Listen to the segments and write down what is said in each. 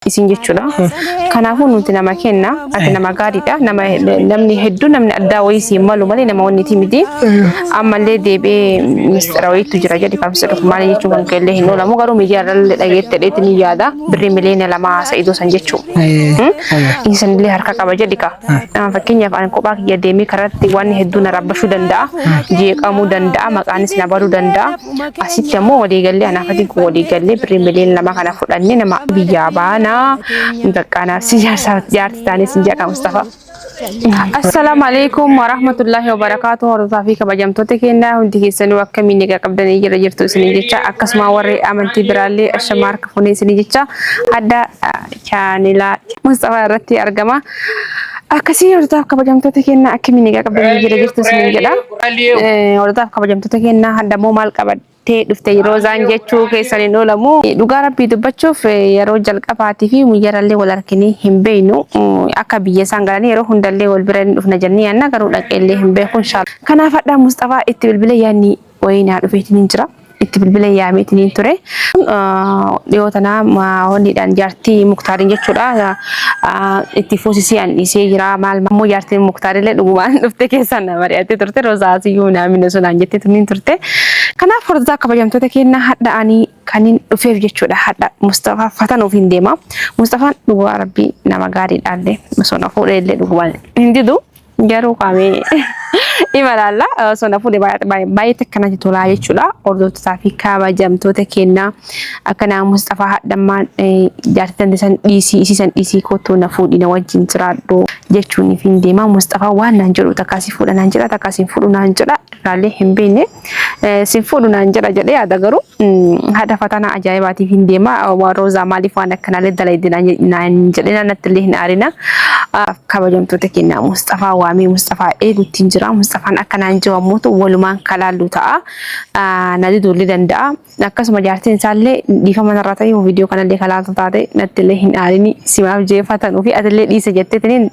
isin jechuudha. Kanaafuu nuti nama kenna ati nama gaariidha namni hedduu namni addaa wayii malu malee nama wanniti miti ammallee deebee mistira wayiitu jira jedhi kabsa dhufu maal jechuun kan keellee hin oolamu garuu miidiyaa irra dhageette dheetiin yaada birrii miliyoona 2 Saidoo san jechuudha. Insanillee harka qaba jedhi ka fakkeenyaaf an kophaa kiyya deemee karatti waan hedduu na rabbashuu danda'a jeeqamuu danda'a maqaanis na baduu danda'a asitti ammoo waliigallee anaafatiin kun waliigallee birrii miliyoona 2 kana fudhannee nama biyyaa baana دكانا سيارة تاني سنجاك مصطفى. السلام عليكم ورحمة الله وبركاته ورضا فيك بجمتو تكينا وندي سنو وكميني قبدني يجرى جرتو سنجيتشا أكسما وري أمنتي برالي الشمار كفوني سنجيتشا هذا كانلا مصطفى رتي أرجما أكسي ورضا كبجمتو تكينا أكميني قبدني يجرى جرتو سنجيتشا ورضا كبجمتو تكينا هذا مو مال كبد dhuftee yeroo zaan jechuu keessan hin oolamu dhugaa rabbii dubbachuuf yeroo jalqabaatii fi muyyarallee wal arginee hin beeynu akka biyya isaan galanii yeroo hundallee wal bira dhufna jennee yaanna garuu dhaqeellee hin beeku inshallah. Kanaaf hadhaa Mustafaa itti bilbila yaanni wayinaa dhufeetiin jira. Itti bilbila yaameetiin ture. Dhiyootanaa wanniidhaan jaartii Muktaariin jechuudha. Itti fuusisii an dhiisee jira maal ammoo jaartiin Muktaarillee dhugumaan dhufte keessan mari'attee turte Rozaasiyyuu naamina sunaan jettee tuniin turte. Kanaaf hordofaa kabajamtoota keenya hadha'anii kanin dhufeef jechuudha. Hadha Mustafaa fatanuuf hin deema. Mustafaan dhugaa rabbii nama gaariidhaallee sona fuudheellee dhugumaan hin didu garuu qaamee imalalla sona fuudhee baay'ee takkanatti tolaa jechuudha. Hordoftoota fi kabajamtoota keenya akkana Mustafaa hadhammaan jaartan san dhiisii kotoo na fuudhina wajjin jiraadhu jechuun hin deema. Mustafaa waan naan jedhu takkaasii fuudha naan jedha takkaasiin fuudhu naan jedha raallee hin beekne sin fuudhu naan jedha jedhee yaada garuu hada fatana ajaa'ibaatiif hin deema. Roozaa maaliif waan akkanaallee dalaydee naan jedhee natti illee hin aarina. Kabajamtoota keenya Mustafaa waamee Mustafaa eeguutti jira. Mustafaan akkanaan jawamuutu walumaan kalaallu ta'a. Nadi dolli danda'a. Akkasuma jaartiin isaallee dhiifama irraa ta'e viidiyoo kanallee kalaaltu taate natti illee hin aarini simaaf jeefatan fi atillee dhiisa jetteetiniin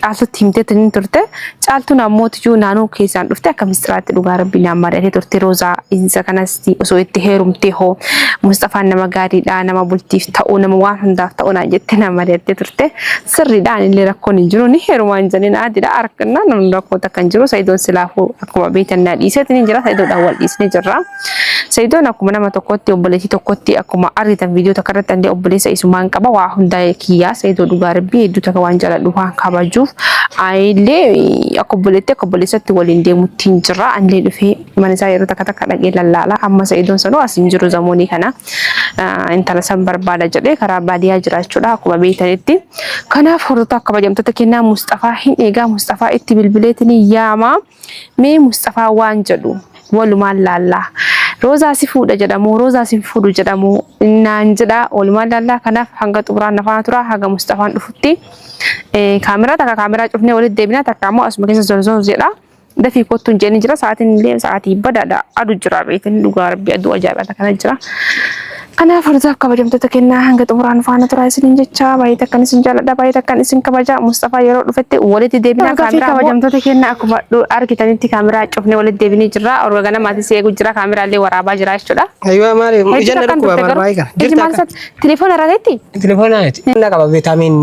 caaltutti himteetiniin turte. Caaltuun ammoo tijuu naannoo keessaan dhufte akka mistiraatti dhugaa rabbii naan mari'atee turte. Roozaa isa kanas osoo itti heerumtee hoo Mustafaan nama gaariidha nama bultiif ta'uu nama waan hundaaf ta'uu naan jettee naan mari'attee turte. Sirriidhaan illee rakkoon hin jiru ni heerumaan jenneen aadidha harkannaa namni rakkoota kan jiru Saidoon silaafuu akkuma beekannaa dhiiseetiin jira Saidoodhaan wal dhiisnee jirra. Saidoon akkuma nama tokkotti obboleettii tokkotti akkuma arriitan viidiyoo takka irratti illee obboleessa isumaan qaba waa hundaa kiyyaa Saidoo dhugaa rabbii hedduu takka waan jaaladhu waan kabajuuf illee akka obboleetti akka obboleessatti waliin deemutti hin jirra anillee dhufee mana isaa yeroo takka takka dhaqee lallaala amma Saidoon sanoo as hin jiru zamoonii kana intala san barbaada jedhee karaa baadiyyaa jiraachuudha akkuma beekanitti. Kanaaf hordoftoota kabajamtoota keenya Mustafaa hin eegaa Mustafaa itti bilbileetiin yaama mee Mustafaa waan jedhu walumaan laallaa. Roozaa si fuudha jedhamu Roozaa si fuudhu jedhamu naan jedha walumaan laallaa. Kanaaf hanga xumuraan nafaan tura haga Mustafaan dhufutti kaameraa takka kaameraa cufnee walitti deebinaa takka ammoo asuma keessa zorzoo jedha. Dafii kottuun jenni jira sa'aatiin illee sa'aatii badaadha aduu jira beektanii dhugaa rabbii aduu ajaa'ibaa kana jira. Kanaaf hordoftoota kabajamtoota keenya hanga xumuraan faana tura isiniin jecha baay'ee takkan isin jaaladha baay'ee takkan isin kabaja. Mustafaa yeroo dhufetti walitti deebinaa kaameraa kabajamtoota keenya akkuma argitanitti kaameraa cufnee walitti deebinee jirra. Orga ganamaatis eegu jira kaameraa illee waraabaa jira jechuudha. Aywa maali ijanna dhukkuba barbaayii kana. Jirta telefoona irratti? Telefoona irratti. Inni qaba viitamiin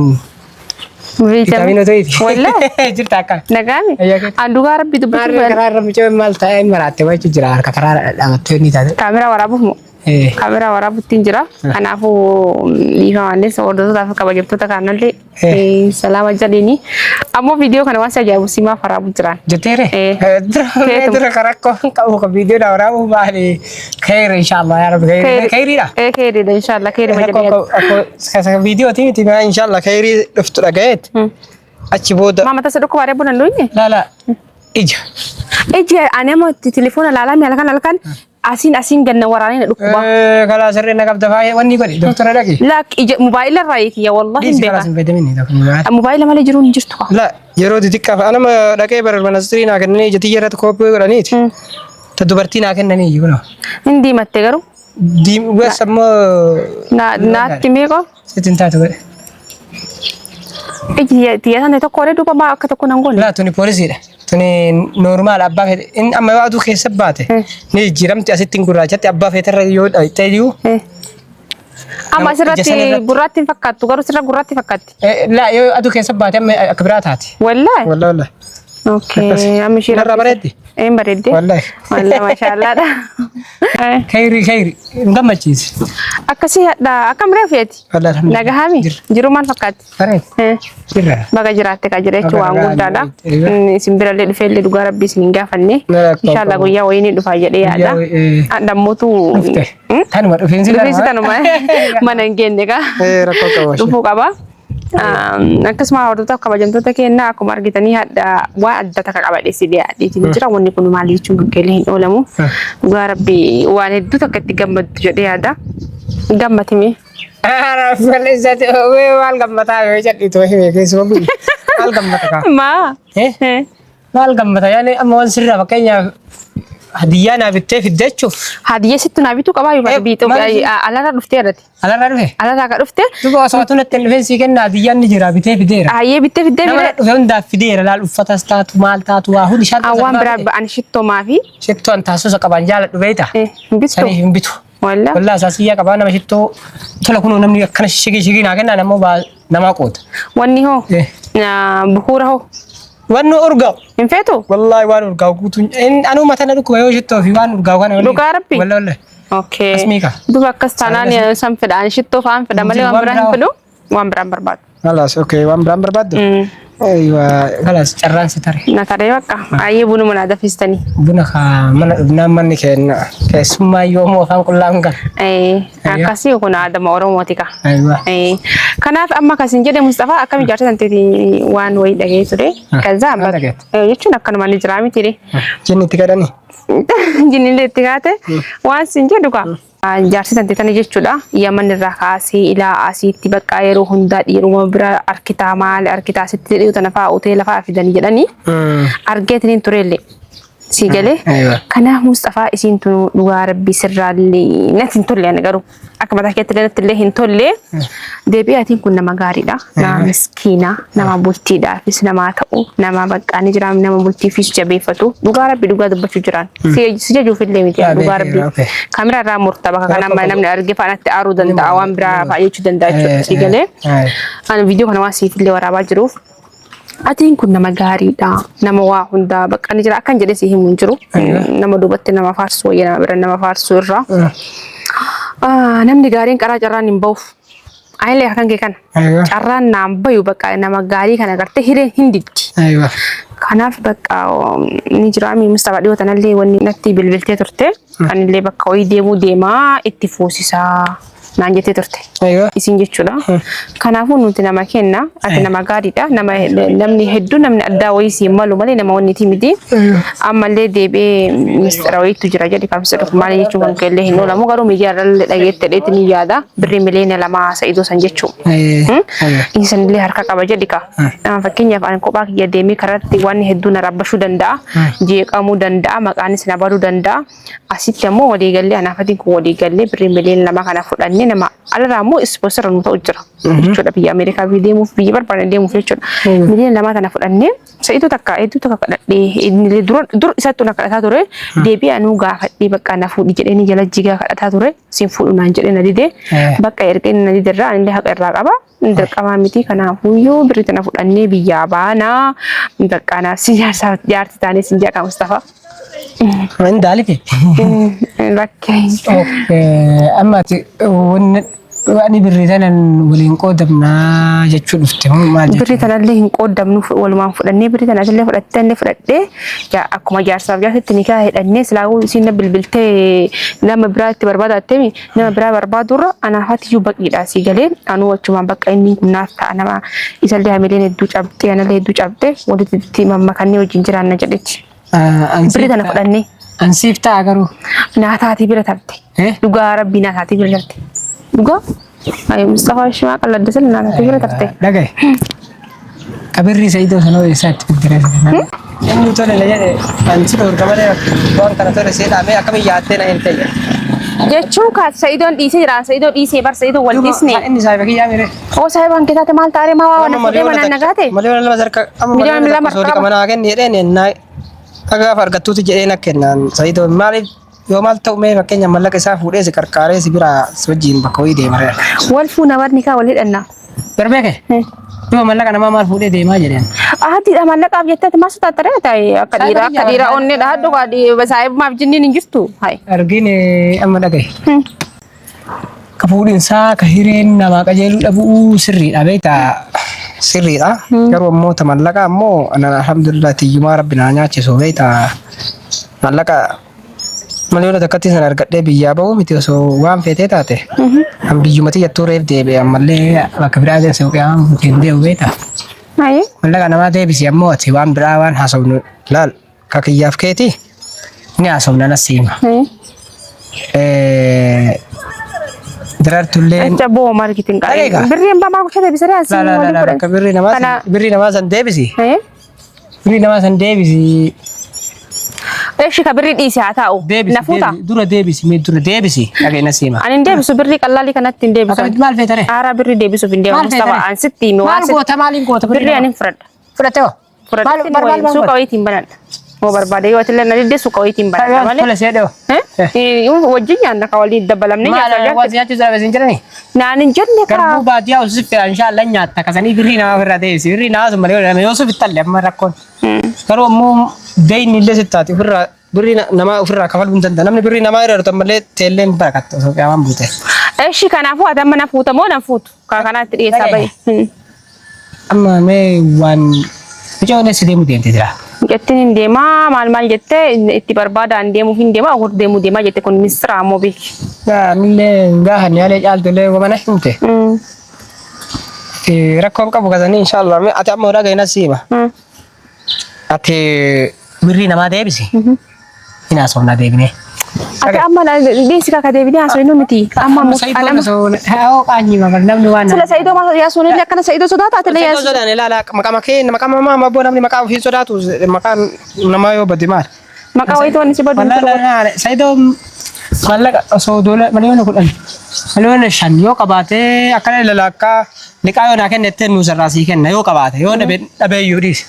vitamina toiti. Walla? Jirta akka. Nagami? Andugaa rabbi dubbatu. Maal karaa rabbi maal ta'e maraate wachi jira harka karaa dhamattee ni taate. Kaameraa waraabuuf moo? Kaameraa waraabuttiin jira. Kanaafuu dhiifamaallee hordoftoota kabajamtoota kanallee salaama jedhini. Ammoo viidiyoo kana waan ajaa'ibu simaaf waraabu jiraan. Jetteere? Dura karakkoo qabu ka viidiyoo waraabu baali khayr inshallah yaa rabbi khayriidha. Khayriidha inshallah khayri majjadee. Viidiyoo tiimiti inshallah khayri dhuftu dhagayeet. Achi booda. Mama tasa dhukku waree bunan duunye? Lala ija. Ija anema telefoona laalaa mi halkan asin ganna waraanee dhukkuba. Kala sirree na qabda faayee wanni godhi doktora dhaqi. La mobaayila raayiki ya wallahi hin beeka. Mobaayila malee jiruun hin jirtu. La yeroo xixiqqaaf anama dhaqee manastrii naa kennanii ija xiyya irratti kooppii godhaniiti. Ta dubartii naa kennanii iyyuu na. Hin diimatte garuu. Diimwees ammoo. Naatti meeqoo? Sitin taatu godhe. Ija sana tokko waree duuba maa akka tokko nan goone. La tuni poolisiidha. Tuni normaal abbaa feete inni amma aduu keessa baate ni jijjiiramti asittiin gurraachatti abbaa feeterra yoo ta'eyyuu أما سرتي قراتي فكت وقرو سر قراتي فكت لا يو أدو كيسب باتم كبرات هاتي والله والله اوكي أمي شيء مرة بريدي ايه بريدي والله ما شاء الله ده خيري نقمل تشيز أكسي هذا أكم رفيتي والله الحمد لله نجاهامي جرو من فكت بريد جرا baga jiraate ka jira jechuun waan guddaadha. Isin bira illee dhufee illee dhugaa rabbii isin hin gaafanne. Inshallah guyyaa wayinii dhufaa jedhee yaada. Adammuutu tanuma dhufeensi tanuma mana hin geenye ka dhufuu qaba. Akkasuma hordoftoota kabajamtoota keenyaa akkuma argitanii hadda waan adda takka qabadhe si dhiyaadheetiin jira. Wanni kun maal jechuun gaggeellee hin oolamu. Dhugaa rabbii waan hedduu takka itti gammaddu jedhee yaada. Gammatime. Felizzati maal gammataa yoo jedhitu hime keessuma buli maal gammata Ma maal gammata yaani amma waan sirraa fakkeenyaaf hadiyyaa naa bittee fiddeechuuf hadiyyaa sitti naa bituu qabaa yoo bituu alaarraa dhuftee irratti alaarraa dhufe alaarraa ka dhuftee duuba osoo tunatti hin dhufeen sii kenna hadiyyaan ni jira bitee fideera hayyee bittee fiddee nama dhufe hundaaf fideera laal uffatas taatu maal taatu waa hundi shan waan biraa ba'an shittoo maafi shittoo an taasisa qaban jaaladhu beeyta sanii hin bitu والله والله أساسية كبارنا مش تو تلا كونوا نمني كنا شيء ناقنا نمو نما قوت واني هو بخور هو وانو أرجع إن فاتو والله وانو أرجع قوتون إن أنا ما تنا لكوا يوجد تو في وانو أرجع وانا لو كاربي والله أوكي اسميكا دوبا كستاناني سام في الآن شتو فام في دمالي وامبران فلو وامبران برباد خلاص أوكي وامبران برباد أيوة خلاص شران ستاري نتاري وكا أيه بونو منادا فيستاني بونا خا من كنا كسمة يوم وفان كلام كان أكاسي وكنا هذا مورو موتيكا أيوة كناف أما كاسنجر مصطفى أكمل جالس أنتي وان وي دقيقة تري كذا أما يشون أكنا ما نجرامي تري جنني تكادني جنني اللي تكاته وان سنجر دوكا jaarsi tanti tani jechuudha yaman irraa kaasee ilaa asiitti bakka yeroo hundaa dhiiruma bira arkitaa maal arkitaa asitti dhiiru tana fa'aa hoteela fa'aa fidanii jedhanii argeetiniin turellee si galee kanaaf Mustafaa isiin tun dhugaa rabbii sirraallee natti hin tolle ani garuu akka mataa keetti natti illee hin tolle deebi'aatiin kun nama gaariidha nama miskiina nama bultiidhaafis nama ta'u nama bakka ni jiraam nama bultiifis jabeeffatu dhugaa rabbii dhugaa dubbachuu jiraan si jajuuf illee miti dhugaa rabbii kaamera irraa murtaa bakka kana namni arge fa'aanatti aaruu danda'a waan biraa fa'aa jechuu danda'a jechuudha si galee ani viidiyoo kana waan siif illee waraabaa jiruuf atiin kun nama gaariidha nama waa hundaa bakka ni jira akkan jedhee si himu hin jiru nama duubatti nama faarsu wayya nama bira nama faarsu irraa namni gaariin qaraa carraan hin ba'uuf ayillee akkan kee kana carraan naan bayu bakka nama gaarii kana agartee hireen hin diddi kanaaf bakka ni jira mi Mustafaa dhiyoo tanallee wanni natti bilbiltee turte kanillee bakka wayii deemuu deemaa itti fuusisaa naan jettee turte isin jechuudha kanaafuu nuti nama kenna ati nama gaariidha namni hedduu namni addaa wayii si malu malee nama wanni miti ammallee deebee mistira wayiitu jira jedhi kamsa dhufu maal jechuun kan kellee hin oolamu garuu miidiyaa irra dhageette dheetti ni yaada birrii miliyoona 2 Sa'idoo san jechuu insanillee harka qaba jedhi ka fakkeenyaaf ani kophaa kiyya deemee karaatti waan hedduu na rabbashuu danda'a jeeqamuu danda'a maqaanis na baduu danda'a asitti ammoo waliigallee anaafatiin kun waliigallee birrii miliyoona 2 kana fudhanne nama alaramu sponsor nu ta'u jira jechuudha biyya Ameerikaa deemuuf biyya barbaadan deemuuf jechuudha miliyoona 2 kana fudhannee Sa'idoo takka hedduu takka kadhadhee inni dur isatti na kadhataa ture deebii anuu gaafadhee bakka na fuudhi jedhee ni jala jigaa kadhataa ture siin fuudhu naan jedhee na didee bakka erga inni na diderraa anillee haqa irraa qaba dirqamaa miti kanaafuyyuu birrii tana fudhannee biyyaa baanaa bakka naaf si jaarti taanee sin jaaqa Mustafaa من دالك لكن أما وأني بريتنا ولين قدمنا جتشو نفتهم ما بريتنا اللي هن قدمنا والما فلني بريتنا اللي فلتني فلتة يا أكو ما جالس رجعت التنكاه الناس لاقوا سين بالبلتة لما برات برباد تمي لما برا برباد درا أنا هاتي جو بقي راسي قليل أنا وشو ما بقى إني نافع أنا ما إذا اللي عملين الدوج أبتي أنا اللي الدوج أبتي ودي تي ما مكاني وجنجر أنا جلتش بريتنا فلني أنسيف تاعرو ناتاتي بريتارتي دوغا ربي ناتاتي بريتارتي دوغا أي مصطفى شو قال لدسل ناتاتي بريتارتي دقي كبير سيدو سنو يسات في الدراسة إنه تقول لي أنسيف وركمله وان كانت تقول سيد أمي أكمل ياتنا إنتي جتشو كات سيدون دي سيران سيدون دي سيبر سيدون والديسني إني سايبك يا ميري أو سايبان كذا تمال تاري ما وانا فدي وانا نجاتي مليون لما زرك مليون لما سوري كمان أجن يرين الناي أجا فرقتو تجينا كنا سيدون مالي yoo maal ta'u mee fakkeenya mallaqa isaa fuudhee si qarqaaree si bira si wajjin bakka wayii deemaree. Wal fuuna warni kaa wal hidhanna. Darbeeke yoo mallaqa namaa maal fuudhee deemaa jedheen. Ahadiidha mallaqaaf jettee maas taatare ta'e akka dhiiraa onnee dhahadhu qaadhi saahibumaaf jinniin hin jirtu. Argine amma dhagaye. Ka fuudhinsaa ka hireen namaa qajeeluu dhabuu sirriidha beektaa. Sirriidha. Garuu ammoo ta mallaqa ammoo alhamdulillah tiyyumaa rabbi naa nyaachisu beektaa. Mallaqa maliyoona takkatti sana argadhee biyyaa bahu miti osoo waan feetee taate. An biyyumatti jattuu reef deebi'e ammallee bakka biraa deemsa yookaan buteen deemu beektaa. Mallaqa namaa deebisi ammoo ati waan biraa waan haasofnu laal ka kiyyaaf keeti ni haasofna nasiima. Daraartullee. Acha boo marketing qaali. Birriin bamaa kushee deebisee asii waliin godhan. Ka birrii namaa san deebisi. Birrii namaa san deebisi. Eeshi ka birrii dhiisi haa ta'u. Nafuuta. Dura deebisi mee dura deebisi dhagee nasiima. Ani hin deebisu birrii qallalii kanatti hin deebisu. Akkamitti maal feetare? Aaraa birrii deebisuuf hin deebisu. Mustafa an sitti mi waan. Maal goota maaliin goota birrii ani fudhadha. Fudhatte hoo? Fudhadha. Suuqa wayiitiin banadha. Moo barbaade yoo tillee na didde suuqa wayiitiin banadha malee. Tola seedhoo. Wajjin nyaanna ka waliin dabalamne nyaata. Maal waan nyaachuu jira beesin jirani? Naan hin jenne kaa. Garbuu baadiyyaa osoo siffira inshaallah nyaata kasanii birrii namaa ofirraa deebisi. Birrii namaa sun malee yoo sufi talle amma rakkoon. Garuu ammoo deeyni illee sittaati ofirraa birrii namaa ofirraa kafaluu hin danda'a. Namni birrii namaa irraa dhutan malee teelleen barakatta osoo qaamaan buute. Eeshi kanaafuu adamma na fuuta moo na fuutu? Kaa kanaatti dhiyeessaa bahe. Amma mee waan mijoone si deemu deemte jira. Jettiin hin deemaa maal jettee itti barbaadaan deemuuf hin deemaa ogur deemuu deemaa jette kun misira ammoo beeki. Millee gaafa nyaalee caaltulee wamana himte. Rakkoon qabu kasanii inshaallah ati amma odaa gahina siima. Ati birrii namaa deebisi. Hin haasofnaa deebinee. Ati amma deessi kaka deebinee haasofnu miti. Amma haa qaanyi mabar namni waan. Sila Saidoo ma yaasuun illee akkana Saidoo sodaata ati illee yaasuun. Sodaan ilaala maqaa mamaa abboo namni maqaa ofii sodaatu maqaan namaa yoo bade maal. Maqaa wayitoon si badu. Saidoo mallaqa osoo doole miliyoona 10 miliyoona 5 yoo qabaate akkana ilaalakkaa liqaa yoo naa kennette nu sarraasii kenna yoo qabaate yoo dhabee iyyuu dhiise.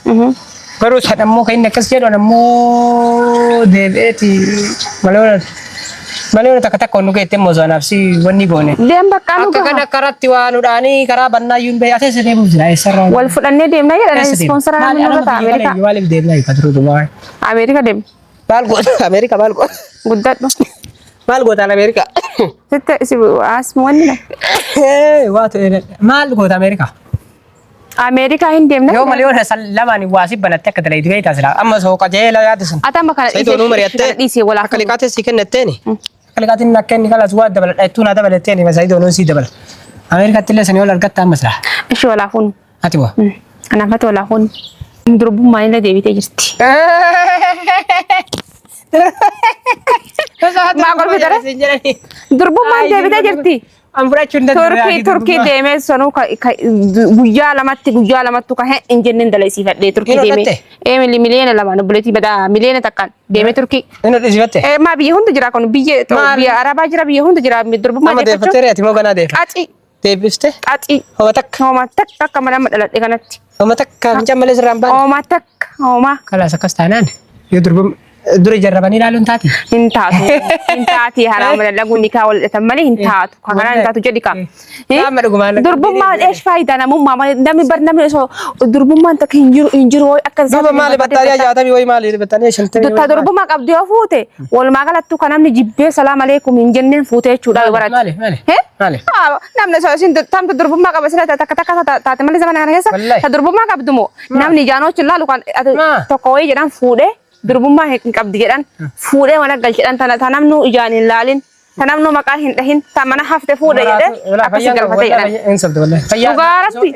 Garuu san ammoo kan inni akkas jedhan ammoo deebi'eeti miliyoona takka nu geette immoo zanaaf si wanni goone. Deem bakka nu akka kana karatti waan udhaanii karaa bannaayyuun bee ate se deemuuf jira eessarraa. Wal fudhannee deemna jedhan ispoonsara namni nurra Ameerika. Maaliif deemna hiika turuutumaa. Ameerika deem. Maal goota Ameerika maal goota. Guddadhu. Maal gootaan Ameerika. Sitte si asmu wanni na. Waatu maal goota Ameerika. Ameerika hin deemna. Yoo miliyoona lamaan waasi banatte akka dalaytu beektaa sila amma soo qajeela yaadisan. Atama kana Saidoo nu mari'attee dhiisee walaa. akka liqaatee si kennetteeni. Akka liqaatiin akka inni kalas waa dabaladha ittuu naa dabalatteeni Saidoo nu si dabala. Ameerikatti illee sanii ol argatta amma sila. Ishi walaa kun. Ati waa. Anaafata walaa kun. Durbummaa inni deebitee jirti. Maa kolfitare? Durbummaa deebitee jirti. Turkii deemee sanuu guyyaa lamattu ka hin jenneen dalaisiifadhee Turkii deemee miliyoona lamaan obboleetii badaa miliyoona takkaan deemee Turkii. Inni dhiisifatte? Maa biyya hunda jira kun biyya Arabaa jira biyya hunda jira durbummaa deeffachuu. Amma deeffatteeri ati moo ganaa deeffa? Qaxii. Deebifte? Qaxii. Homa takka. Homa takka akka madama dhaladhe kanatti. Homa takka hin cammalee sirraan baane? Homa takka homa. Kalaas akkas taanaan yoo durbum dura jarrabanii ilaaluun taati? Hin taati haraama dalaguun nikaa wal dhatan malee hin taatu. Kanaan hin taatu jedhi kam. Durbummaan eesh faayidaa namummaa namni bar namni osoo durbummaan takka hin jiru akka duuba maali battaanii 60 wayi maali battaanii 50. Dutta durbummaa qabdi yoo fuute walumaa galattu kan namni jibbee salaam aleikum hin jenneen fuute jechuudha yoo barate. Maali? Namni isin tamtu durbummaa qaba sila takka taate malee zamana kana keessa ta durbummaa qabdu moo namni jaanoochi laalu kan tokko wayii jedhan fuudhee durbummaa hin qabdi jedhan fuudhee mana galchedhan ta namnu ijaan hin laalin ta namnu maqaan hin dhahin ta mana hafte fuudhe jedhe akkasi galfate jedhan. Dhugaaratti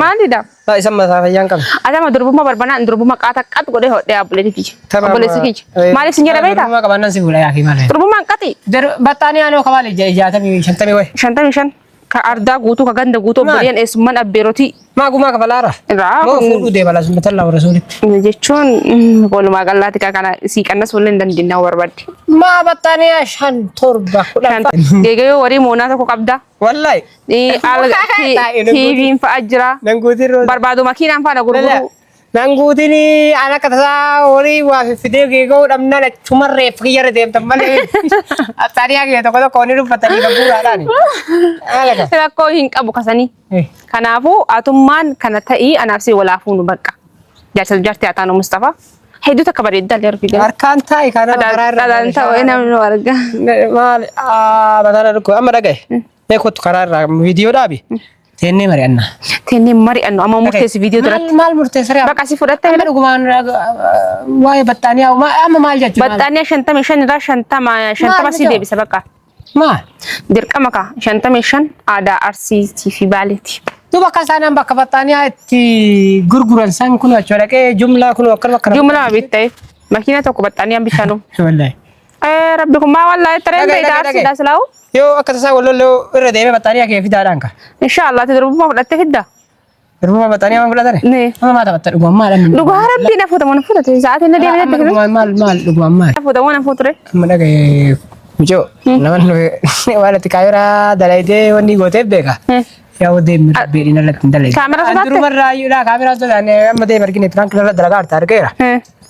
maalidha? Isa mataa fayyaan qabdi. Adama durbummaa barbanaan durbummaa qaata qat godhee hodhee obboleessi kiyya. Maaliif sin jedha beektaa? Durbummaa qabannan si fuudha yaaki maali? Durbummaan qati. Battaanii aanoo kamaali 60 wayi. 55 ka ardaa guutuu ka ganda guutuu obboleen eessummaan abbeerotii. Maagumaa kafalaara. Moo fuudhuu deebala sunnatallaa warra suunitti. Jechuun walumaa gallaatti kana siiqannas wallee hin dandeenyaa barbaadde. Maa battaanii 5 7 10. Geegayoo warii moonaa tokko qabda. Wallahi. TV'n fa'a jira. Barbaadu makiinaan fa'a gurguru. Nangutini anak kata sa ori wa video gego damna na chumarre fiyar dem tamale atari age to ko ni ru patani ka pura dani alaga rakkoo hin qabu kasanii eh kanaafuu atummaan kana ta'ii anaaf si walaafuu nu bakka jaarsa jaartii ataanu Mustafa hedduu takka bareeddaa illee argi gala arkan tai kana dalan ta'u namni warga mal badana ko amma daga e ko kararra video dabi tenne marianna tenne mari'annu amma murteessi video duratti mal murteessare bakka si fudhatte amma dhugumaan waa'ee battaaniyaa amma maal jechuudha battaaniyaa 55 irraa 50 si deebisa bakka maal dirqama ka 55 aadaa Arsiitii fi Baaleeti duba kasana bakka battaaniyaa itti gurguran san kun achi dhaqee jumlaa kun akka jumlaa bittee makiina tokko battaaniyaa bitaanu wallahi rabbi kun maa wallahi tareen beeyda Arsiidha silaawu yo akka tasaa wallo irra deeme battaaniyaa kee fidaadhaan ka inshallah tadrubuma fudhatte fidda ruma battaaniyaa man fudhatare ne amma maata batta dhugumaan maal amma dhugaa rabbi na fuuta mana fuutate sa'aatiin na deemee deemee dhugumaan maal dhugumaan maal fuuta mana fuuture amma dhagee mucoo naman waan itti kaameraa dalaydee wanni gooteef beeka yaa deemee rabbiin irratti dalaydee kaamera sodaate durumarraa iyyuu kaamera sodaane amma deemee argine prank irra dalagaa argaa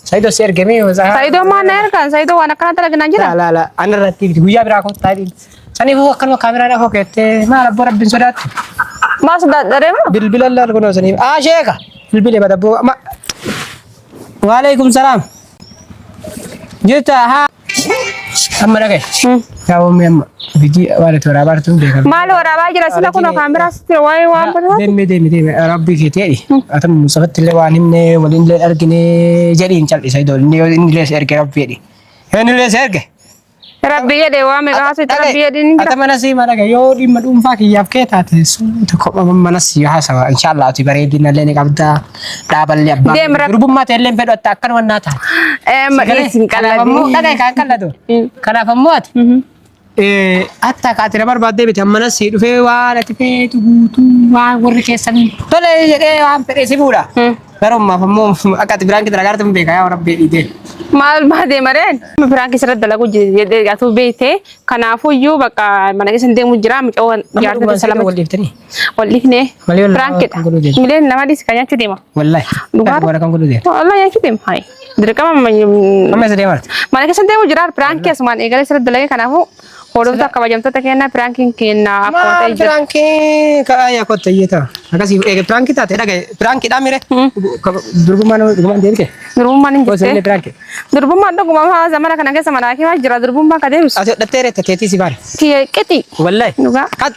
Saido si ergeme Saido mana ergan Saido wana kana talaga jira la ana ratti guyyaa biraa ko taadi sani fu akkana kaamera dha hokete maal abbo rabbin sodaat ma sodaat darema bilbil Allah ko no sani sheeka bilbil bada bo wa alaikum salam jeta ha amma dagay yawo mi amma bidi wala to rabar tum de mal wara ba jira sila kuno kamera sitira way wa bada demi rabbi ke tedi atam musafat le wa nimne walin le argine jadi incal Saido ni le erge rabbi di hen le erge rabbi yede wa me ga sit rabbi yede ni atam nasi mana ga yo di madum fa ki yaf ke ta te su to ko manasi ha sawa inshallah ti bare di na le ne kabda dabal ya ba rubum ma te len pedo takkan wanna ta ma sin kala mo daga kan kala do kana famot atta kaatira barbaadde biti ammana si dhufe waan ati feetu guutuu waan warri keessan tole jedhee waan fedhe si fuudha garuu ammoo akka ati biraan kitara gaarta beeka yaa rabbi dhiite maal baade mareen biraan kisara dalagu jedhee atu beete kanaafuu iyyuu bakka mana keessan deemu jira miicoo jaarta salama waliifne biraan kidha mileen nama dhisi kan nyaachuu deema wallahi dhugaa kan godhu deema wallahi nyaachuu deema hayi dirqama amma isa deema mana keessan deemu jira biraan keessumaan eegalee sirra dalagee kanaafuu Hodota kabajamtoota kenna pranking kenna akkota ijja pranking ka ya kotta yeta akasi prank ta te daga prank da mire durguman deebite durguman ko sene prank durguman doguma ha zamana kana kesa mana ki jira durguman ka deebis aso datere te ti si bar ki keti wallahi nuga kat